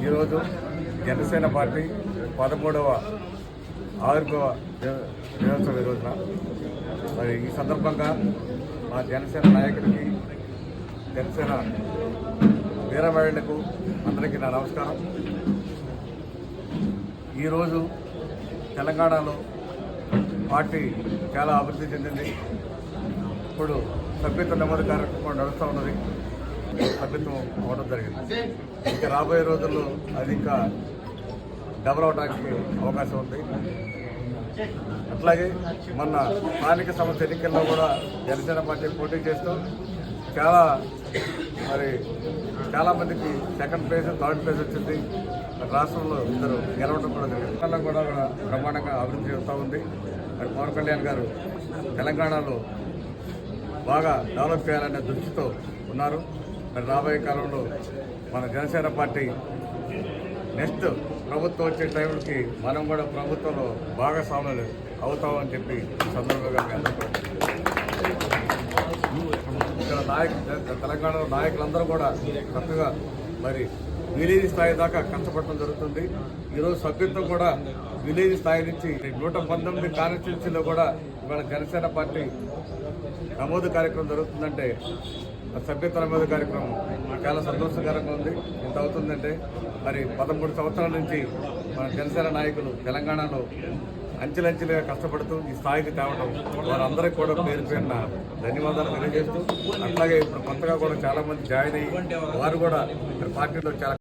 ఈరోజు జనసేన పార్టీ 13వ ఆవిర్భావ దినోత్సవం రోజున మరి ఈ సందర్భంగా మా జనసేన నాయకుడికి జనసేన వీరమహిళలకు అందరికీ నా నమస్కారం. ఈరోజు తెలంగాణలో పార్టీ చాలా అభివృద్ధి చెందింది. ఇప్పుడు సభ్యత్వ నమోదు కార్యక్రమం నడుస్తూ ఉన్నది. సభ్యత్వం అవ్వడం జరిగింది. ఇంకా రాబోయే రోజుల్లో అది ఇంకా డబల్ అవడానికి అవకాశం ఉంది. అట్లాగే మొన్న స్థానిక సంస్థ ఎన్నికల్లో కూడా జనసేన పార్టీ పోటీ చేస్తూ చాలామందికి సెకండ్ ప్లేస్, థర్డ్ ప్లేస్ వచ్చింది. రాష్ట్రంలో ఇద్దరు గెలవడం కూడా జరిగింది. కూడా బ్రహ్మాండంగా అభివృద్ధి చేస్తూ ఉంది. మరి పవన్ కళ్యాణ్ గారు తెలంగాణలో బాగా డెవలప్ చేయాలనే దృష్టితో ఉన్నారు. మరి రాబోయే కాలంలో మన జనసేన పార్టీ నెక్స్ట్ ప్రభుత్వం వచ్చే టైంకి మనం కూడా ప్రభుత్వంలో భాగస్వాములు అవుతామని చెప్పి సందర్భంగా ఇక్కడ తెలంగాణలో నాయకులందరూ కూడా చక్కగా మరి విలేజ్ స్థాయి దాకా కష్టపడటం జరుగుతుంది. ఈరోజు సభ్యత్వం కూడా విలేజ్ స్థాయి నుంచి 119 కాన్స్టిట్యూన్సీలో కూడా ఇవాళ జనసేన పార్టీ నమోదు కార్యక్రమం జరుగుతుందంటే సభ్యత్వ నమోదు కార్యక్రమం చాలా సంతోషకరంగా ఉంది. ఎంత అవుతుందంటే మరి 13 సంవత్సరాల నుంచి మన జనసేన నాయకులు తెలంగాణలో అంచెలంచెలుగా కష్టపడుతూ ఈ స్థాయికి తేవడం వారందరికీ కూడా పేరు పేరున ధన్యవాదాలు తెలియజేస్తూ, అట్లాగే ఇప్పుడు కొత్తగా కూడా చాలామంది జాయిన్ అయ్యి వారు కూడా పార్టీలో చాలా